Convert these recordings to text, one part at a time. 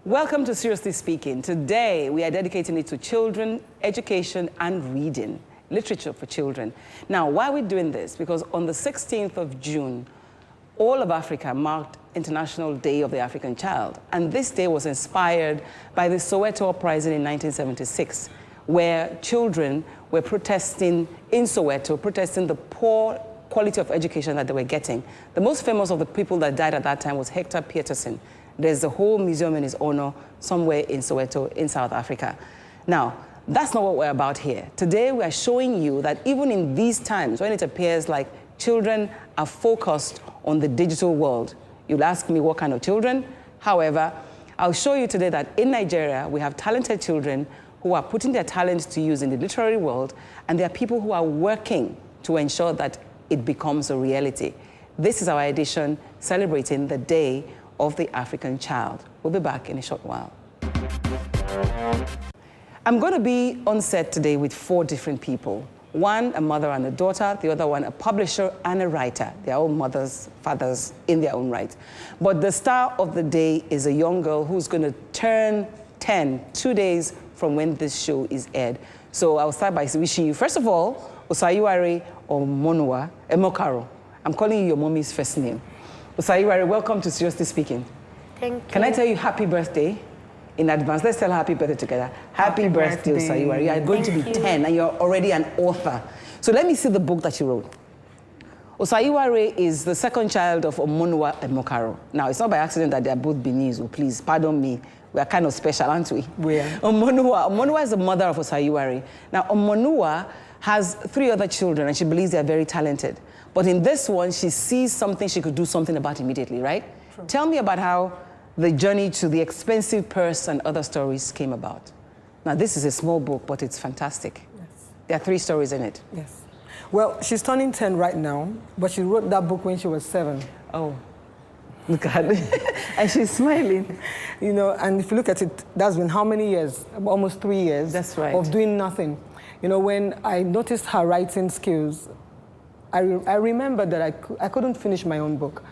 Welcome to Seriously Speaking. Today, we are dedicating it to children, education, and reading, literature for children. Now, why are we doing this? Because on the 16th of June, all of Africa marked International Day of the African Child. And this day was inspired by the Soweto uprising in 1976, where children were protesting in Soweto, protesting the poor quality of education that they were getting. The most famous of the people that died at that time was Hector Peterson. There's a whole museum in his honor somewhere in Soweto in South Africa. Now, that's not what we're about here. Today, we are showing you that even in these times, when it appears like children are focused on the digital world, you'll ask me what kind of children. However, I'll show you today that in Nigeria, we have talented children who are putting their talents to use in the literary world, and there are people who are working to ensure that it becomes a reality. This is our edition celebrating the Day of the African Child. We'll be back in a short while. I'm going to be on set today with 4 different people. One, a mother and a daughter. The other one, a publisher and a writer. They're all mothers, fathers in their own right. But the star of the day is a young girl who's going to turn 10, 2 days from when this show is aired. So I'll start by wishing you, first of all, Osayiware Omonua Emokaro. I'm calling you your mommy's first name. Osayiware, welcome to Seriously Speaking. Thank you. Can I tell you happy birthday in advance? Let's tell her happy birthday together. Happy birthday, Osayiware. You are going to be 10 and you're already an author. So let me see the book that you wrote. Osayiware is the second child of Omonua Emokaro. Now, it's not by accident that they are both Benin, so please, pardon me. We are kind of special, aren't we? We are. Omonua is the mother of Osayiware. Now, Omonua has 3 other children, and she believes they are very talented. But in this one, she sees something she could do something about immediately, right? True. Tell me about how the journey to the expensive purse and other stories came about. Now, this is a small book, but it's fantastic. Yes. There are 3 stories in it. Yes. Well, she's turning 10 right now, but she wrote that book when she was 7. Oh, look at it. And she's smiling. You know, and if you look at it, that's been how many years? Almost 3 years. That's right. Of doing nothing. You know, when I noticed her writing skills, I remember that I couldn't finish my own book.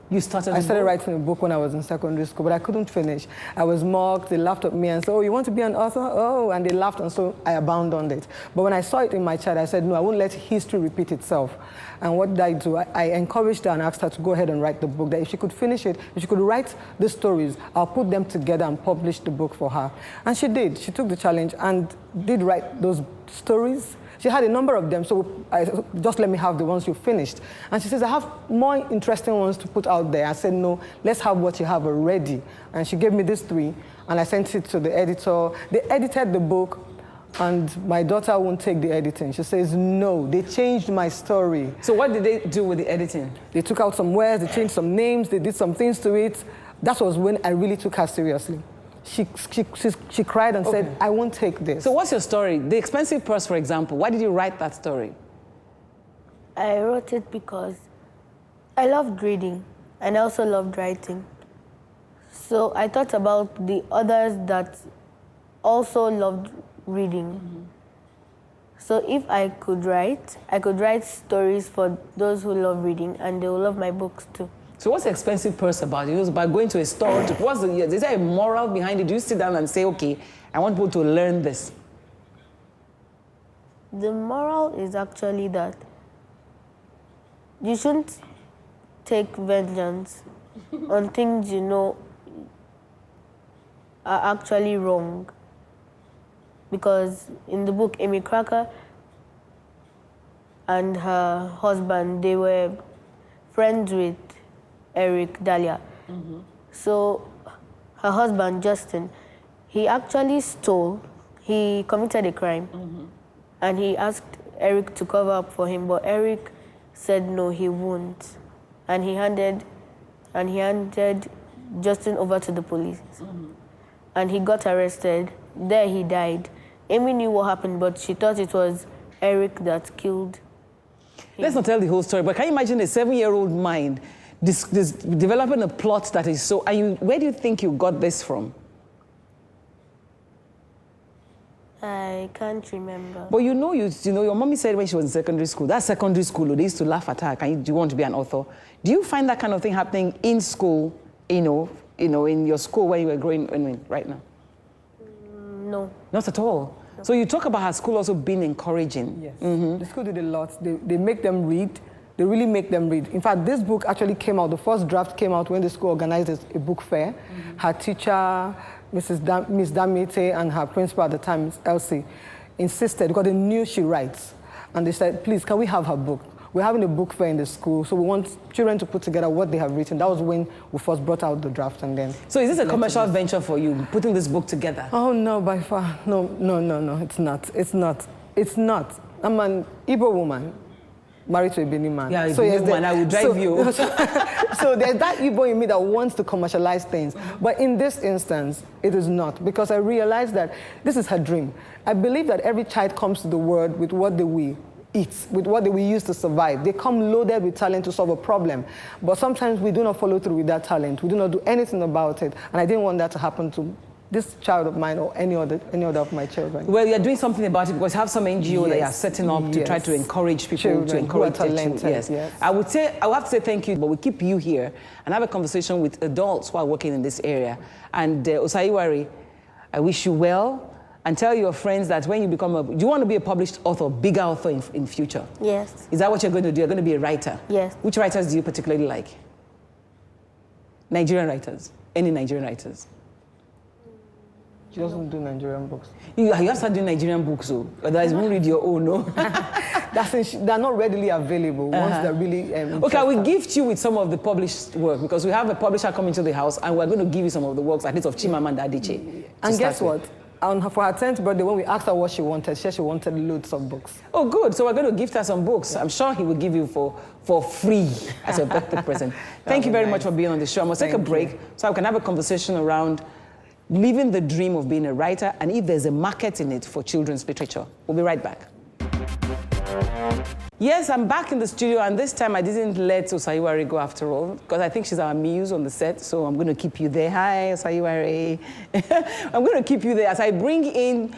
You started I started writing a book when I was in secondary school, but I couldn't finish. I was mocked, they laughed at me and said, oh, you want to be an author? Oh, and they laughed, and so I abandoned it. But when I saw it in my child, I said, no, I won't let history repeat itself. And what did I do? I encouraged her and asked her to go ahead and write the book, that if she could finish it, if she could write the stories, I'll put them together and publish the book for her. And she did. She took the challenge and did write those stories. She had a number of them, so just let me have the ones you finished. And she says, I have more interesting ones to put out there. I said, no, let's have what you have already. And she gave me these 3, and I sent it to the editor. They edited the book, and my daughter won't take the editing. She says, no, they changed my story. So what did they do with the editing? They took out some words, they changed some names, they did some things to it. That was when I really took her seriously. She cried and said, I won't take this. So what's your story? The expensive purse, for example. Why did you write that story? I wrote it because I loved reading and I also loved writing. So I thought about the others that also loved reading. Mm-hmm. So if I could write stories for those who love reading, and they will love my books too. So what's the expensive purse about? It was about going to a store. Is there a moral behind it? Do you sit down and say, okay, I want people to learn this? The moral is actually that you shouldn't take vengeance on things you know are actually wrong. Because in the book, Amy Cracker and her husband, they were friends with Eric Dahlia. Mm-hmm. So her husband, Justin, he actually he committed a crime. Mm-hmm. And he asked Eric to cover up for him, but Eric said no, he won't. And he handed Justin over to the police. Mm-hmm. And he got arrested. There he died. Amy knew what happened, but she thought it was Eric that killed him. Let's not tell the whole story, but can you imagine a 7-year-old mind developing a plot that is so... where do you think you got this from? I can't remember. But you know, your mommy said when she was in secondary school, that secondary school, they used to laugh at her. Do you want to be an author? Do you find that kind of thing happening in school, in your school when you were growing right now? No. Not at all. No. So you talk about her school also being encouraging. Yes. The school did a lot. They make them read. They really make them read. In fact, this book actually came out, the first draft came out when the school organized a book fair. Her teacher, Miss Damite, and her principal at the time, Miss Elsie, insisted, because they knew she writes. And they said, please, can we have her book? We're having a book fair in the school, so we want children to put together what they have written. That was when we first brought out the draft, and then... So is this a commercial venture for you, putting this book together? Oh, no, by far. No, it's not. It's not. It's not. I'm an Igbo woman, married to a Benin man. Yeah, so yes, woman, I will drive you. So there's that Igbo in me that wants to commercialize things. But in this instance, it is not, because I realized that this is her dream. I believe that every child comes to the world with what they will eat, with what they will use to survive. They come loaded with talent to solve a problem. But sometimes we do not follow through with that talent. We do not do anything about it. And I didn't want that to happen to this child of mine or any other of my children. Well, you're doing something about it because you have some NGO that you're setting up to try to encourage people, to encourage their children. Yes. I would have to say thank you, but we keep you here and have a conversation with adults who are working in this area. And Osaiwari, I wish you well. And tell your friends that when you become do you want to be a published author, bigger author in future? Yes. Is that what you're going to do? You're going to be a writer? Yes. Which writers do you particularly like? Nigerian writers? Any Nigerian writers? She doesn't do Nigerian books. You have to start doing Nigerian books, so otherwise you won't read your own, no? They're not readily available once they're really... okay, I will gift you with some of the published work, because we have a publisher coming to the house and we're going to give you some of the works, at least of Chimamanda Adichie. And guess what? For her 10th birthday, when we asked her what she wanted, she said she wanted loads of books. Oh, good. So we're going to gift her some books. I'm sure he will give you for free as a birthday present. Thank you very much for being on the show. I must take a break so I can have a conversation around living the dream of being a writer and if there's a market in it for children's literature. We'll be right back. Yes, I'm back in the studio, and this time I didn't let Osaiwari go after all, because I think she's our muse on the set, so I'm going to keep you there. Hi, Osaiwari. I'm going to keep you there as I bring in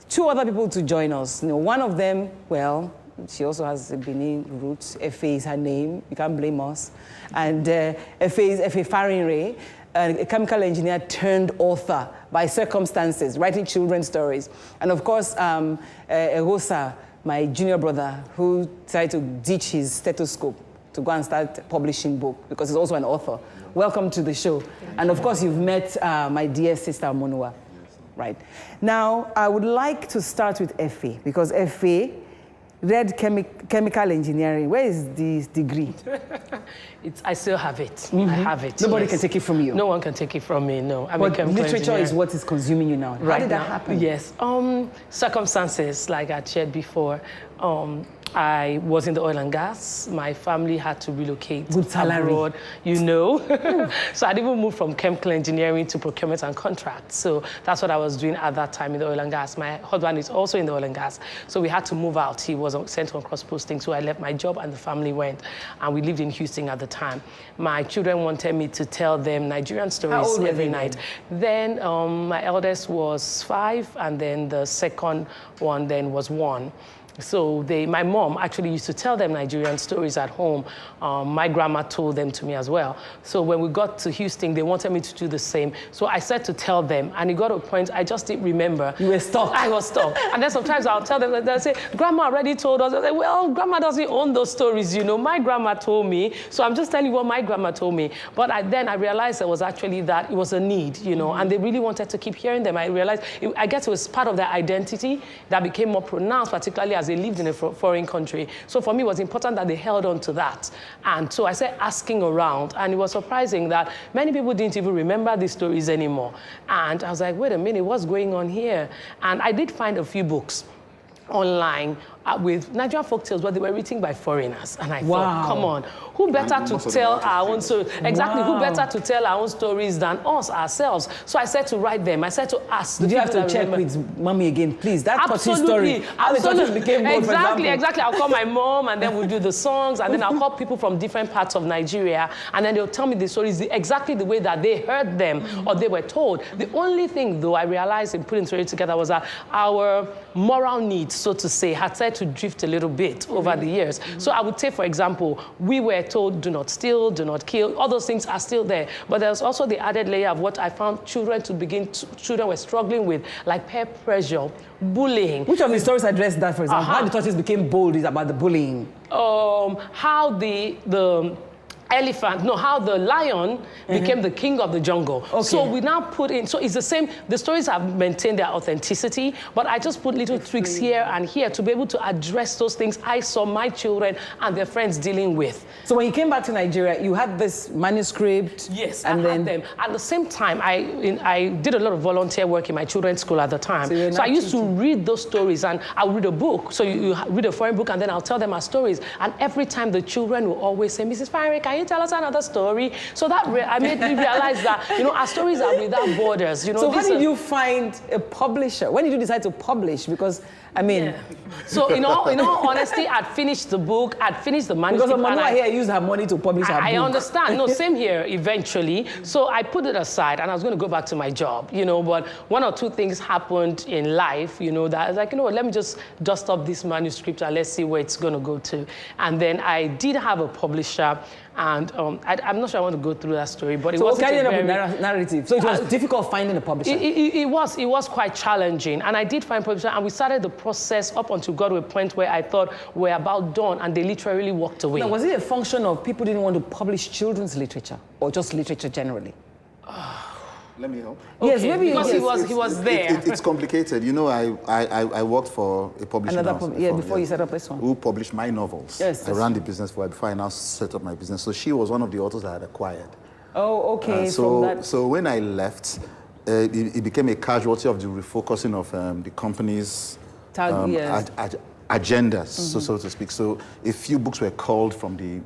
two other people to join us. One of them, well, she also has a Benin roots. Efe is her name. You can't blame us. And Efe is Efe Farinre, a chemical engineer turned author by circumstances, writing children's stories. And of course, Erosa, my junior brother, who tried to ditch his stethoscope to go and start publishing book, because he's also an author. Welcome to the show. And of course, you've met my dear sister, Monua. Right. Now, I would like to start with Efe, because Efe read chemical engineering. Where is this degree? I still have it. I have it. Nobody can take it from you. No one can take it from me, no. But literature is what is consuming you now. How did that happen? Yes. Circumstances, like I shared before. I was in the oil and gas. My family had to relocate Good salary. Abroad, So I even moved from chemical engineering to procurement and contracts. So that's what I was doing at that time in the oil and gas. My husband is also in the oil and gas. So we had to move out. He was sent on cross-posting. So I left my job and the family went. And we lived in Houston at the time. My children wanted me to tell them Nigerian stories every night. Then my eldest was 5, and then the second one then was 1. So my mom actually used to tell them Nigerian stories at home. My grandma told them to me as well. So when we got to Houston, they wanted me to do the same. So I said to tell them, and it got to a point I just didn't remember. You were stuck. I was stuck. And then sometimes I'll tell them, they'll say, Grandma already told us. I say, well, Grandma doesn't own those stories, My grandma told me. So I'm just telling you what my grandma told me. But then I realized it was actually that it was a need, and they really wanted to keep hearing them. I realized, I guess it was part of their identity that became more pronounced, particularly as they lived in a foreign country. So for me, it was important that they held on to that. And so I started asking around, and it was surprising that many people didn't even remember these stories anymore. And I was like, wait a minute, what's going on here? And I did find a few books online with Nigerian folktales, but they were written by foreigners. And I thought, come on, who better to tell our own stories? Exactly, who better to tell our own stories than us, ourselves? So I said to write them. I said to ask. Did you have to check with mommy again, please? That touching story. How the tortoise became gold, for example. Exactly. I'll call my mom, and then we'll do the songs, and then I'll call people from different parts of Nigeria, and then they'll tell me the stories exactly the way that they heard them or they were told. The only thing, though, I realized in putting the story together was that our moral needs, so to say, had said to drift a little bit over the years. So I would say, for example, we were told, do not steal, do not kill. All those things are still there. But there's also the added layer of what I found children were struggling with, like peer pressure, bullying. Which of the stories address that, for example? How the tortoise became bold is about the bullying. How how the lion became the king of the jungle. Okay. So we now put in, so it's the same, the stories have maintained their authenticity, but I just put little tweaks here and here to be able to address those things I saw my children and their friends dealing with. So when you came back to Nigeria, you had this manuscript? Yes, and I had them. At the same time, I did a lot of volunteer work in my children's school at the time. So I used to read those stories, and I would read a book. So you read a foreign book, and then I'll tell them our stories. And every time the children will always say, Mrs. Fire, can you tell us another story? So that made me realize that, our stories are without borders. So how did you find a publisher? When did you decide to publish? Because, So in all honesty, I'd finished the book, I'd finished the manuscript. Because Omonua here used her money to publish her book. I understand. No, same here eventually. So I put it aside and I was going to go back to my job, but one or two things happened in life, that I was like, let me just dust up this manuscript and let's see where it's going to go to. And then I did have a publisher. And I'm not sure I want to go through that story, but it was carrying up with narrative. So it was difficult finding a publisher. It was quite challenging, and I did find a publisher, and we started the process up until got to a point where I thought we're about done, and they literally walked away. Now, was it a function of people didn't want to publish children's literature, or just literature generally? Let me help. Yes, okay, maybe because he was there. It's complicated. I worked for a publishing house before you set up this one. Who published my novels. Yes. I ran the business for her before I now set up my business. So she was one of the authors I had acquired. Oh, okay. So when I left, it became a casualty of the refocusing of the company's agendas, so to speak. So a few books were called from the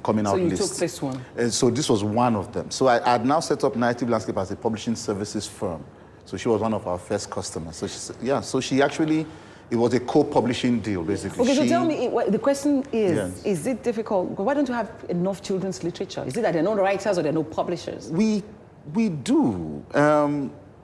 coming out list. So you took this one? And so this was one of them. So I had now set up Native Landscape as a publishing services firm. So she was one of our first customers. So she actually, it was a co-publishing deal, basically. Okay, so tell me, the question is it difficult? Why don't you have enough children's literature? Is it that there are no writers or there are no publishers? We do.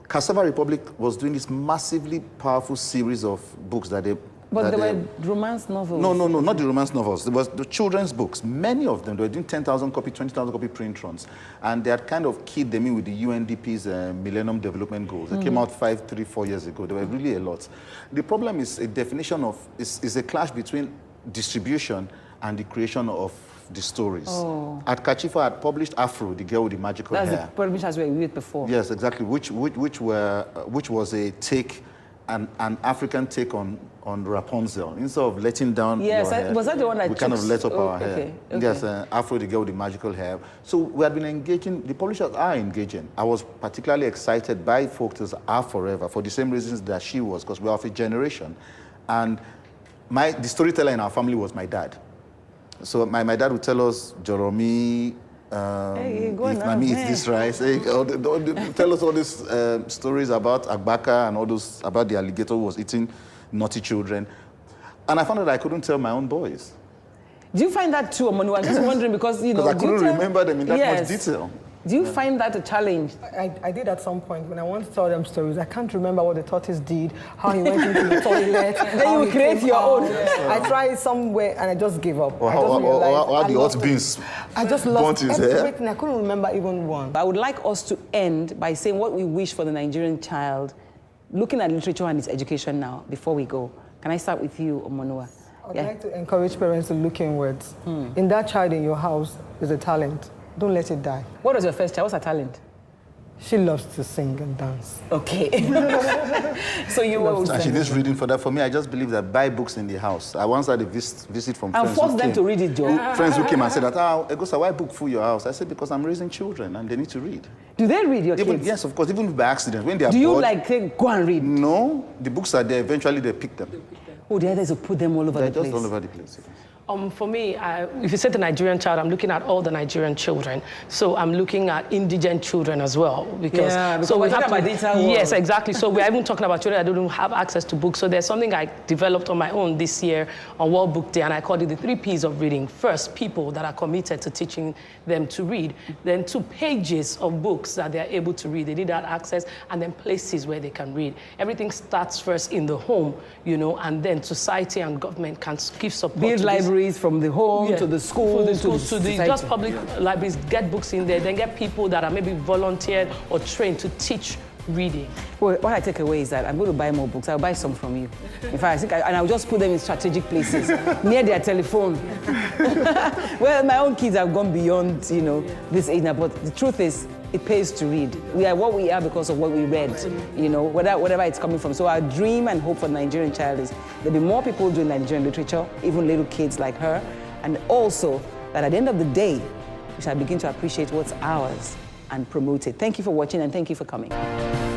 Cassava Republic was doing this massively powerful series of books that they... But there were romance novels. No, not the romance novels. There was the children's books. Many of them, they were doing 10,000 copy, 20,000 copy print runs. And they had kind of keyed them in with the UNDP's Millennium Development Goals. They came out 4 years ago. There were really a lot. The problem is a definition of, is a clash between distribution and the creation of the stories. Oh. At Kachifa, I had published Afro, the girl with the magical hair. That's the publishers we read before. Yes, exactly. Which was a take, an African take on Rapunzel. Instead of letting down your hair, was that the one that we kind of let up our hair. Okay. Yes, Afro, the girl with the magical hair. So we had been engaging, the publishers are engaging. I was particularly excited by Folktales Are Forever for the same reasons that she was, because we're of a generation. And the storyteller in our family was my dad. So my dad would tell us, Joromi, if Mami eats this rice, tell us all these stories about Agbaka and all those, about the alligator who was eating naughty children. And I found that I couldn't tell my own boys. Do you find that too, Omonua? I'm just wondering because, Because I couldn't remember them in that much detail. Do you find that a challenge? I did at some point when I want to tell them stories. I can't remember what the tortoise did, how he went into the toilet. Then you create your own. I tried somewhere and I just gave up. Or how the hot beans I just lost his hair. everything. I couldn't remember even one. I would like us to end by saying what we wish for the Nigerian child, looking at literature and its education now, before we go. Can I start with you, Omonua? I'd like to encourage parents to look inwards. In that child in your house is a talent. Don't let it die. What was your first child? What's her talent? She loves to sing and dance. Okay. So you were also... Actually, this reading for that, for me, I just believe that buy books in the house. I once had a visit from friends. And force them to read it, Joe. Friends who came and said that, Egosa, why book for your house? I said, because I'm raising children and they need to read. Do they read your kids? Yes, of course, even by accident. When they are Do you bored, like go and read? No, the books are there. Eventually, they pick them. Oh, the others will put them all over the place. They're just all over the place. For me, if you say the Nigerian child, I'm looking at all the Nigerian children. So I'm looking at indigent children as well. Because so we have about data world. Yes, exactly. So we're even talking about children that don't have access to books. So there's something I developed on my own this year on World Book Day, and I called it the 3 Ps of reading. First, people that are committed to teaching them to read. Then 2 pages of books that they're able to read. They need that access, and then places where they can read. Everything starts first in the home, you know, and then society and government can give support. Build libraries from the home to the school, to the just public libraries, get books in there, then get people that are maybe volunteered or trained to teach reading. Well, what I take away is that I'm going to buy more books. I'll buy some from you. In fact, and I'll just put them in strategic places, near their telephone. Well, my own kids have gone beyond, you know, this age now, but the truth is, it pays to read. We are what we are because of what we read, you know, whatever it's coming from. So our dream and hope for the Nigerian child is there'll be more people doing Nigerian literature, even little kids like her, and also that at the end of the day, we shall begin to appreciate what's ours and promote it. Thank you for watching and thank you for coming.